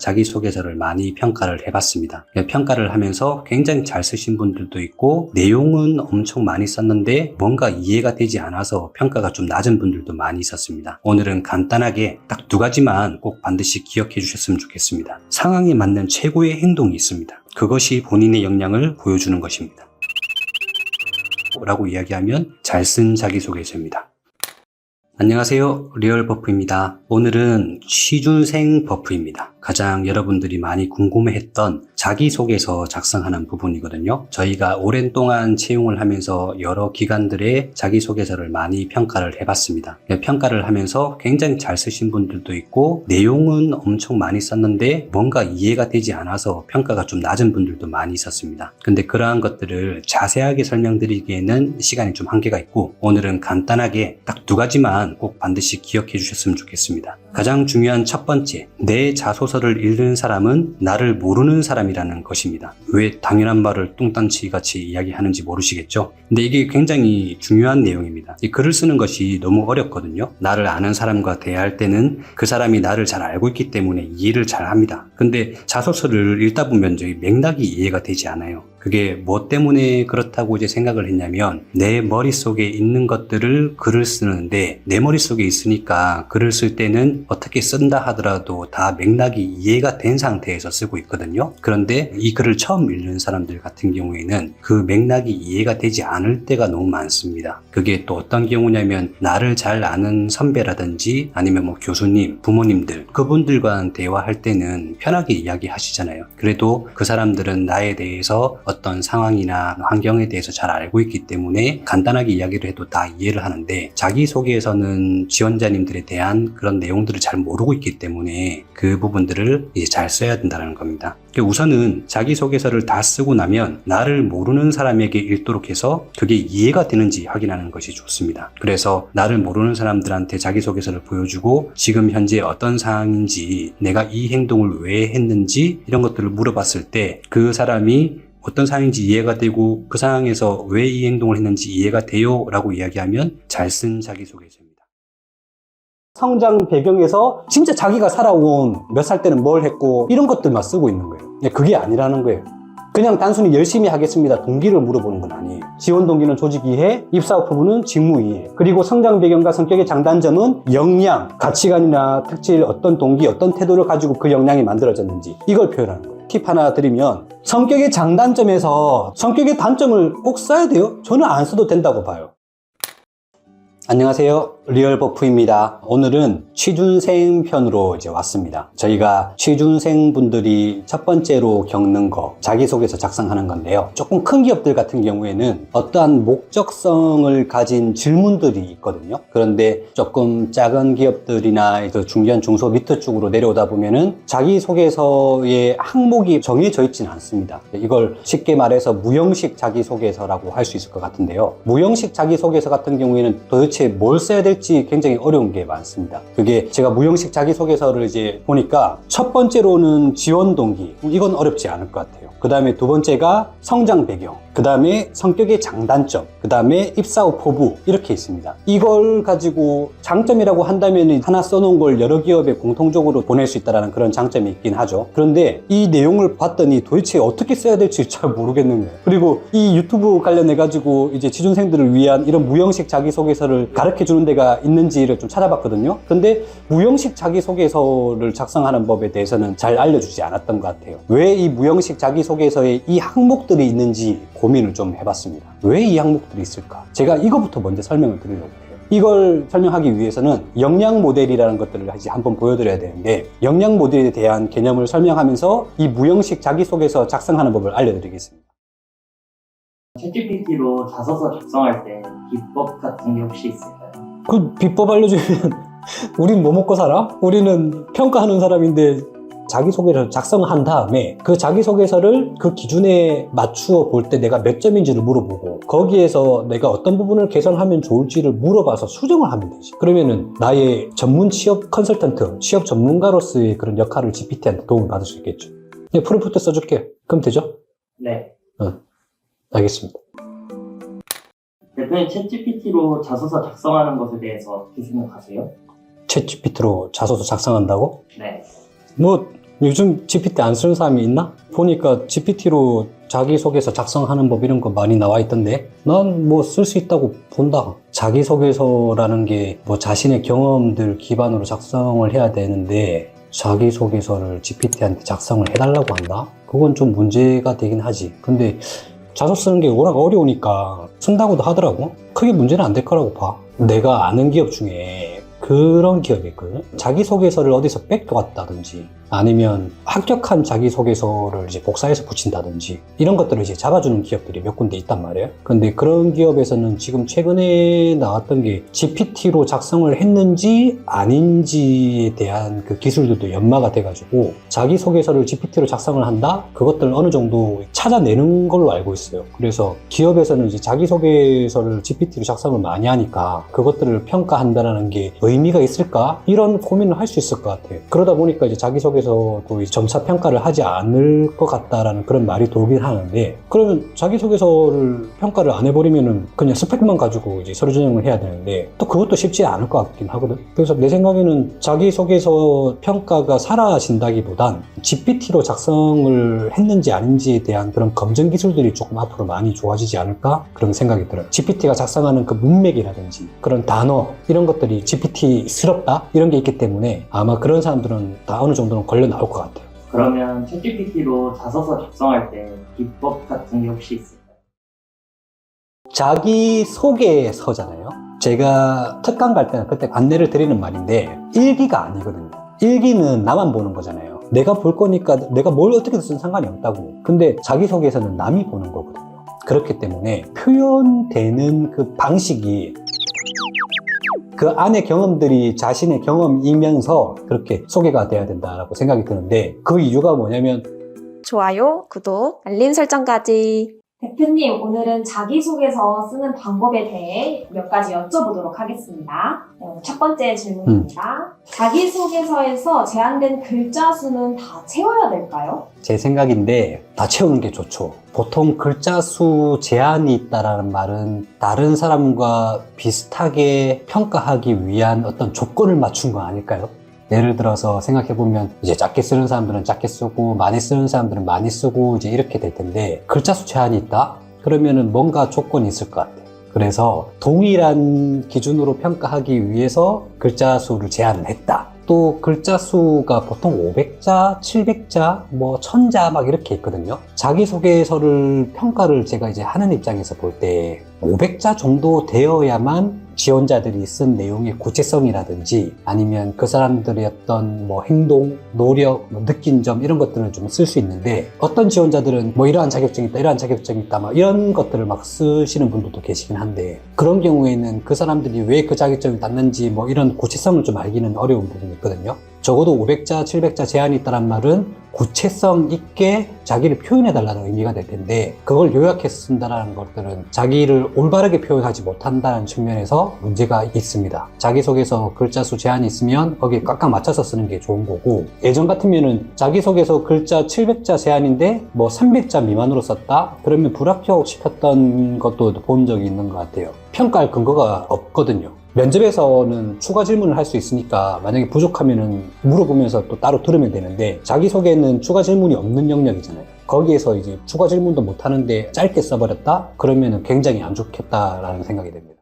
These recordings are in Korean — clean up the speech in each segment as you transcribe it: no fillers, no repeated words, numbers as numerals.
자기소개서를 많이 평가를 해봤습니다. 평가를 하면서 굉장히 잘 쓰신 분들도 있고 내용은 엄청 많이 썼는데 뭔가 이해가 되지 않아서 평가가 좀 낮은 분들도 많이 있었습니다. 오늘은 간단하게 딱 2가지만 꼭 반드시 기억해 주셨으면 좋겠습니다. 상황에 맞는 최고의 행동이 있습니다. 그것이 본인의 역량을 보여주는 것입니다. 라고 이야기하면 잘 쓴 자기소개서입니다. 안녕하세요. 리얼버프입니다. 오늘은 취준생 버프입니다. 가장 여러분들이 많이 궁금해했던 자기소개서 작성하는 부분이거든요. 저희가 오랜 동안 채용을 하면서 여러 기관들의 자기소개서를 많이 평가를 해봤습니다. 평가를 하면서 굉장히 잘 쓰신 분들도 있고 내용은 엄청 많이 썼는데 뭔가 이해가 되지 않아서 평가가 좀 낮은 분들도 많이 있었습니다. 근데 그러한 것들을 자세하게 설명드리기에는 시간이 좀 한계가 있고 오늘은 간단하게 딱 2가지만 꼭 반드시 기억해 주셨으면 좋겠습니다. 가장 중요한 첫 번째, 내 자소서를 읽는 사람은 나를 모르는 사람이라는 것입니다. 왜 당연한 말을 뚱딴치 같이 이야기하는지 모르시겠죠? 근데 이게 굉장히 중요한 내용입니다. 이 글을 쓰는 것이 너무 어렵거든요. 나를 아는 사람과 대화할 때는 그 사람이 나를 잘 알고 있기 때문에 이해를 잘 합니다. 근데 자소서를 읽다 보면 저희 맥락이 이해가 되지 않아요. 그게 뭐 때문에 그렇다고 이제 생각을 했냐면 내 머릿속에 있는 것들을 글을 쓰는데 내 머릿속에 있으니까 글을 쓸 때는 어떻게 쓴다 하더라도 다 맥락이 이해가 된 상태에서 쓰고 있거든요. 그런데 이 글을 처음 읽는 사람들 같은 경우에는 그 맥락이 이해가 되지 않을 때가 너무 많습니다. 그게 또 어떤 경우냐면 나를 잘 아는 선배라든지 아니면 뭐 교수님, 부모님들 그분들과 대화할 때는 편하게 이야기하시잖아요. 그래도 그 사람들은 나에 대해서 어떤 상황이나 환경에 대해서 잘 알고 있기 때문에 간단하게 이야기를 해도 다 이해를 하는데 자기소개에서는 지원자님들에 대한 그런 내용들을 잘 모르고 있기 때문에 그 부분들을 이제 잘 써야 된다는 겁니다. 우선은 자기소개서를 다 쓰고 나면 나를 모르는 사람에게 읽도록 해서 그게 이해가 되는지 확인하는 것이 좋습니다. 그래서 나를 모르는 사람들한테 자기소개서를 보여주고 지금 현재 어떤 상황인지 내가 이 행동을 왜 했는지 이런 것들을 물어봤을 때 그 사람이 어떤 상황인지 이해가 되고 그 상황에서 왜 이 행동을 했는지 이해가 돼요 라고 이야기하면 잘 쓴 자기소개서입니다. 성장 배경에서 진짜 자기가 살아온 몇 살 때는 뭘 했고 이런 것들만 쓰고 있는 거예요. 그게 아니라는 거예요. 그냥 단순히 열심히 하겠습니다 동기를 물어보는 건 아니에요. 지원 동기는 조직 이해, 입사 후 부분은 직무 이해, 그리고 성장 배경과 성격의 장단점은 역량, 가치관이나 특질, 어떤 동기, 어떤 태도를 가지고 그 역량이 만들어졌는지 이걸 표현하는 거예요. 팁 하나 드리면 성격의 장단점에서 성격의 단점을 꼭 써야 돼요? 저는 안 써도 된다고 봐요. 안녕하세요. 리얼버프입니다. 오늘은 취준생 편으로 이제 왔습니다. 저희가 취준생 분들이 첫 번째로 겪는 거 자기소개서 작성하는 건데요. 조금 큰 기업들 같은 경우에는 어떠한 목적성을 가진 질문들이 있거든요. 그런데 조금 작은 기업들이나 중견 중소 밑에 쪽으로 내려오다 보면은 자기소개서의 항목이 정해져 있지는 않습니다. 이걸 쉽게 말해서 무형식 자기소개서라고 할 수 있을 것 같은데요. 무형식 자기소개서 같은 경우에는 도대체 뭘 써야 될지 굉장히 어려운 게 많습니다. 그게 제가 무형식 자기소개서를 이제 보니까 첫 번째로는 지원 동기, 이건 어렵지 않을 것 같아요. 그 다음에 두 번째가 성장 배경, 그 다음에 성격의 장단점, 그 다음에 입사 후 포부 이렇게 있습니다. 이걸 가지고 장점이라고 한다면 하나 써놓은 걸 여러 기업에 공통적으로 보낼 수 있다는 그런 장점이 있긴 하죠. 그런데 이 내용을 봤더니 도대체 어떻게 써야 될지 잘 모르겠는 거예요. 그리고 이 유튜브 관련해 가지고 이제 취준생들을 위한 이런 무형식 자기소개서를 가르쳐 주는 데가 있는지를 좀 찾아봤거든요. 근데 무형식 자기소개서를 작성하는 법에 대해서는 잘 알려주지 않았던 것 같아요. 왜 이 무형식 자기소개서에 이 항목들이 있는지 고민을 좀 해봤습니다. 왜 이 항목들이 있을까? 제가 이거부터 먼저 설명을 드리려고 해요. 이걸 설명하기 위해서는 역량 모델이라는 것들을 이제 한번 보여드려야 되는데 역량 모델에 대한 개념을 설명하면서 이 무형식 자기소개서 작성하는 법을 알려드리겠습니다. 챗GPT로 자소서 작성할 때 비법 같은 게 혹시 있을까요? 그 비법 알려주면 우린 뭐 먹고 살아? 우리는 평가하는 사람인데 자기소개서를 작성한 다음에 그 자기소개서를 그 기준에 맞추어 볼 때 내가 몇 점인지를 물어보고 거기에서 내가 어떤 부분을 개선하면 좋을지를 물어봐서 수정을 하면 되지. 그러면은 나의 전문 취업 컨설턴트, 취업 전문가로서의 그런 역할을 GPT한테 도움을 받을 수 있겠죠. 네, 프롬프트 써줄게. 그럼 되죠? 네. 알겠습니다. 대표님 챗GPT로 자소서 작성하는 것에 대해서 어떻게 생각하세요? 챗GPT로 자소서 작성한다고? 네. 뭐 요즘 GPT 안 쓰는 사람이 있나? 보니까 GPT로 자기소개서 작성하는 법 이런 거 많이 나와 있던데 난 뭐 쓸 수 있다고 본다. 자기소개서라는 게 뭐 자신의 경험들 기반으로 작성을 해야 되는데 자기소개서를 GPT한테 작성을 해달라고 한다? 그건 좀 문제가 되긴 하지. 근데 자소 쓰는 게 워낙 어려우니까 쓴다고도 하더라고. 크게 문제는 안 될 거라고 봐. 내가 아는 기업 중에 그런 기업이 있거든. 자기소개서를 어디서 뺏겨왔다든지 아니면 합격한 자기소개서를 이제 복사해서 붙인다든지 이런 것들을 이제 잡아주는 기업들이 몇 군데 있단 말이에요. 근데 그런 기업에서는 지금 최근에 나왔던 게 GPT로 작성을 했는지 아닌지에 대한 그 기술들도 연마가 돼가지고 자기소개서를 GPT로 작성을 한다? 그것들을 어느 정도 찾아내는 걸로 알고 있어요. 그래서 기업에서는 이제 자기소개서를 GPT로 작성을 많이 하니까 그것들을 평가한다는 게 의미가 있을까? 이런 고민을 할 수 있을 것 같아요. 그러다 보니까 이제 자기소개서도 점차 평가를 하지 않을 것 같다라는 그런 말이 돌긴 하는데 그러면 자기소개서를 평가를 안 해버리면은 그냥 스펙만 가지고 이제 서류 전형을 해야 되는데 또 그것도 쉽지 않을 것 같긴 하거든. 그래서 내 생각에는 자기소개서 평가가 사라진다기보단 GPT로 작성을 했는지 아닌지에 대한 그런 검증 기술들이 조금 앞으로 많이 좋아지지 않을까? 그런 생각이 들어요. GPT가 작성하는 그 문맥이라든지 그런 단어 이런 것들이 GPT스럽다? 이런 게 있기 때문에 아마 그런 사람들은 다 어느 정도는 걸려 나올 것 같아요. 그러면 챗GPT로 자소서 작성할 때 기법 같은 게 혹시 있을까요? 자기소개서잖아요. 제가 특강 갈 때는 그때 안내를 드리는 말인데 일기가 아니거든요. 일기는 나만 보는 거잖아요. 내가 볼 거니까 내가 뭘 어떻게 쓰든 상관이 없다고. 근데 자기소개서는 남이 보는 거거든요. 그렇기 때문에 표현되는 그 방식이 그 안의 경험들이 자신의 경험이면서 그렇게 소개가 돼야 된다고 생각이 드는데 그 이유가 뭐냐면 좋아요, 구독, 알림 설정까지. 대표님, 오늘은 자기소개서 쓰는 방법에 대해 몇 가지 여쭤보도록 하겠습니다. 첫 번째 질문입니다. 자기소개서에서 제한된 글자 수는 다 채워야 될까요? 제 생각인데 다 채우는 게 좋죠. 보통 글자 수 제한이 있다라는 말은 다른 사람과 비슷하게 평가하기 위한 어떤 조건을 맞춘 거 아닐까요? 예를 들어서 생각해보면 이제 작게 쓰는 사람들은 작게 쓰고 많이 쓰는 사람들은 많이 쓰고 이제 이렇게 될 텐데 글자 수 제한이 있다? 그러면은 뭔가 조건이 있을 것 같아요. 그래서 동일한 기준으로 평가하기 위해서 글자 수를 제한을 했다. 또 글자 수가 보통 500자, 700자, 뭐 1000자 막 이렇게 있거든요. 자기소개서를 평가를 제가 이제 하는 입장에서 볼 때 500자 정도 되어야만 지원자들이 쓴 내용의 구체성이라든지 아니면 그 사람들의 어떤 뭐 행동, 노력, 뭐 느낀 점 이런 것들을 좀 쓸 수 있는데 어떤 지원자들은 뭐 이러한 자격증이 있다, 이러한 자격증이 있다 막 이런 것들을 막 쓰시는 분들도 계시긴 한데 그런 경우에는 그 사람들이 왜 그 자격증을 땄는지 뭐 이런 구체성을 좀 알기는 어려운 부분이 있거든요. 적어도 500자, 700자 제한이 있다는 말은 구체성 있게 자기를 표현해달라는 의미가 될 텐데 그걸 요약해서 쓴다는 것들은 자기를 올바르게 표현하지 못한다는 측면에서 문제가 있습니다. 자기소개서 글자 수 제한이 있으면 거기에 꽉꽉 맞춰서 쓰는 게 좋은 거고 예전 같으면은 자기소개서 글자 700자 제한인데 뭐 300자 미만으로 썼다? 그러면 불합격 시켰던 것도 본 적이 있는 것 같아요. 평가할 근거가 없거든요. 면접에서는 추가 질문을 할 수 있으니까 만약에 부족하면은 물어보면서 또 따로 들으면 되는데 자기소개는 추가 질문이 없는 영역이잖아요. 거기에서 이제 추가 질문도 못 하는데 짧게 써버렸다? 그러면은 굉장히 안 좋겠다라는 생각이 듭니다.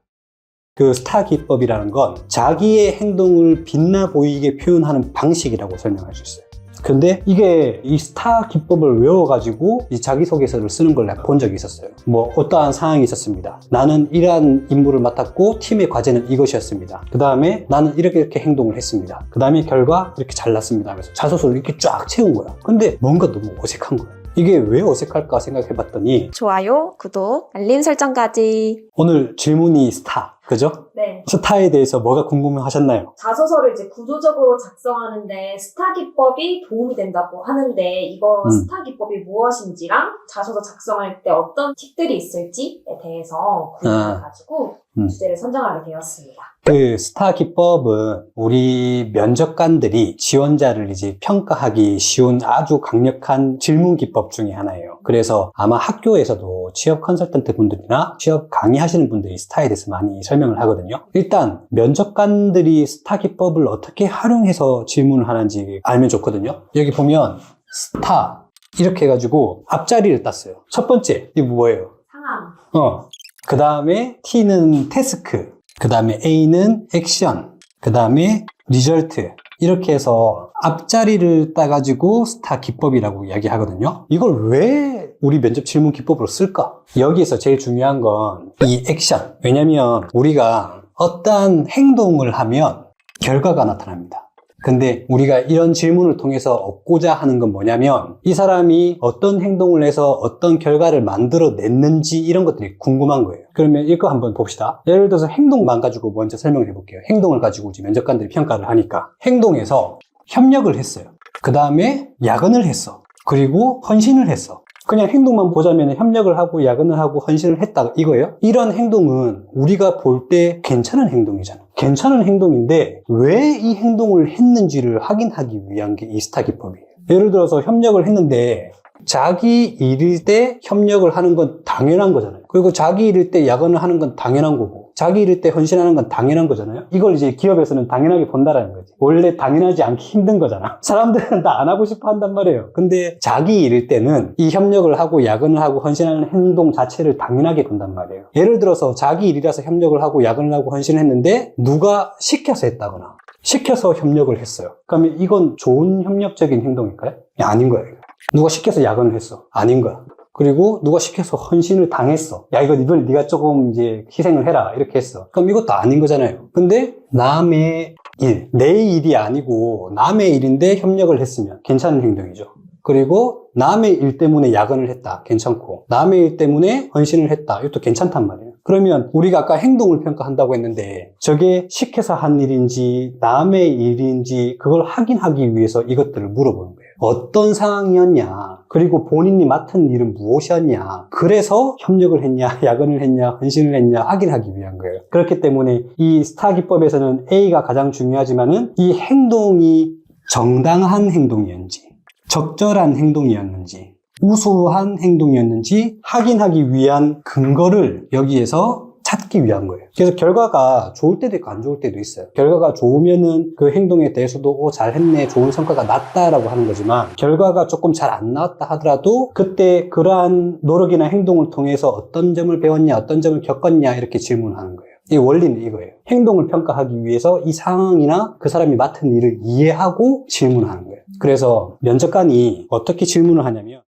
그 스타 기법이라는 건 자기의 행동을 빛나 보이게 표현하는 방식이라고 설명할 수 있어요. 근데 이게 이 스타 기법을 외워가지고 이 자기소개서를 쓰는 걸 내가 본 적이 있었어요. 뭐 어떠한 상황이 있었습니다. 나는 이러한 임무를 맡았고 팀의 과제는 이것이었습니다. 그 다음에 나는 이렇게 행동을 했습니다. 그 다음에 결과 이렇게 잘났습니다. 그래서 자소서를 이렇게 쫙 채운 거야. 근데 뭔가 너무 어색한 거야. 이게 왜 어색할까 생각해봤더니 좋아요, 구독, 알림 설정까지. 오늘 질문이 스타, 그죠? 네. 스타에 대해서 뭐가 궁금하셨나요? 자소서를 이제 구조적으로 작성하는데 스타 기법이 도움이 된다고 하는데 이거 스타 기법이 무엇인지랑 자소서 작성할 때 어떤 팁들이 있을지에 대해서 궁금해가지고 주제를 선정하게 되었습니다. 그 스타 기법은 우리 면접관들이 지원자를 이제 평가하기 쉬운 아주 강력한 질문 기법 중에 하나예요. 그래서 아마 학교에서도 취업 컨설턴트 분들이나 취업 강의하시는 분들이 스타에 대해서 많이 설명 설명을 하거든요. 일단 면접관들이 스타 기법을 어떻게 활용해서 질문을 하는지 알면 좋거든요. 여기 보면 스타 이렇게 해가지고 앞자리를 땄어요. 첫 번째 이게 뭐예요? 상황. 그 다음에 T는 태스크, 그 다음에 A는 액션, 그 다음에 리절트. 이렇게 해서 앞자리를 따가지고 스타 기법이라고 이야기하거든요. 이걸 왜 우리 면접 질문 기법으로 쓸까? 여기에서 제일 중요한 건 이 액션. 왜냐면 우리가 어떠한 행동을 하면 결과가 나타납니다. 근데 우리가 이런 질문을 통해서 얻고자 하는 건 뭐냐면 이 사람이 어떤 행동을 해서 어떤 결과를 만들어냈는지 이런 것들이 궁금한 거예요. 그러면 이거 한번 봅시다. 예를 들어서 행동만 가지고 먼저 설명해 볼게요. 행동을 가지고 이제 면접관들이 평가를 하니까 행동에서 협력을 했어요. 그 다음에 야근을 했어. 그리고 헌신을 했어. 그냥 행동만 보자면 협력을 하고 야근을 하고 헌신을 했다 이거예요. 이런 행동은 우리가 볼 때 괜찮은 행동이잖아. 괜찮은 행동인데 왜 이 행동을 했는지를 확인하기 위한 게 이 스타 기법이에요. 예를 들어서 협력을 했는데 자기 일일 때 협력을 하는 건 당연한 거잖아요. 그리고 자기 일일 때 야근을 하는 건 당연한 거고 자기 일일 때 헌신하는 건 당연한 거잖아요. 이걸 이제 기업에서는 당연하게 본다라는 거지. 원래 당연하지 않기 힘든 거잖아. 사람들은 다 안 하고 싶어 한단 말이에요. 근데 자기 일일 때는 이 협력을 하고 야근을 하고 헌신하는 행동 자체를 당연하게 본단 말이에요. 예를 들어서 자기 일이라서 협력을 하고 야근을 하고 헌신을 했는데 누가 시켜서 했다거나 시켜서 협력을 했어요. 그러면 이건 좋은 협력적인 행동일까요? 아닌 거예요. 누가 시켜서 야근을 했어. 아닌 거야. 그리고 누가 시켜서 헌신을 당했어. 야, 이번에 네가 조금 이제 희생을 해라. 이렇게 했어. 그럼 이것도 아닌 거잖아요. 근데 남의 일, 내 일이 아니고 남의 일인데 협력을 했으면 괜찮은 행동이죠. 그리고 남의 일 때문에 야근을 했다. 괜찮고 남의 일 때문에 헌신을 했다. 이것도 괜찮단 말이에요. 그러면 우리가 아까 행동을 평가한다고 했는데 저게 시켜서 한 일인지 남의 일인지 그걸 확인하기 위해서 이것들을 물어보는 거예요. 어떤 상황이었냐, 그리고 본인이 맡은 일은 무엇이었냐, 그래서 협력을 했냐, 야근을 했냐, 헌신을 했냐 확인하기 위한 거예요. 그렇기 때문에 이 스타 기법에서는 A가 가장 중요하지만은 이 행동이 정당한 행동이었는지 적절한 행동이었는지 우수한 행동이었는지 확인하기 위한 근거를 여기에서 찾기 위한 거예요. 그래서 결과가 좋을 때도 있고 안 좋을 때도 있어요. 결과가 좋으면은 그 행동에 대해서도 잘했네, 좋은 성과가 났다라고 하는 거지만 결과가 조금 잘 안 나왔다 하더라도 그때 그러한 노력이나 행동을 통해서 어떤 점을 배웠냐, 어떤 점을 겪었냐 이렇게 질문하는 거예요. 이 원리는 이거예요. 행동을 평가하기 위해서 이 상황이나 그 사람이 맡은 일을 이해하고 질문하는 거예요. 그래서 면접관이 어떻게 질문을 하냐면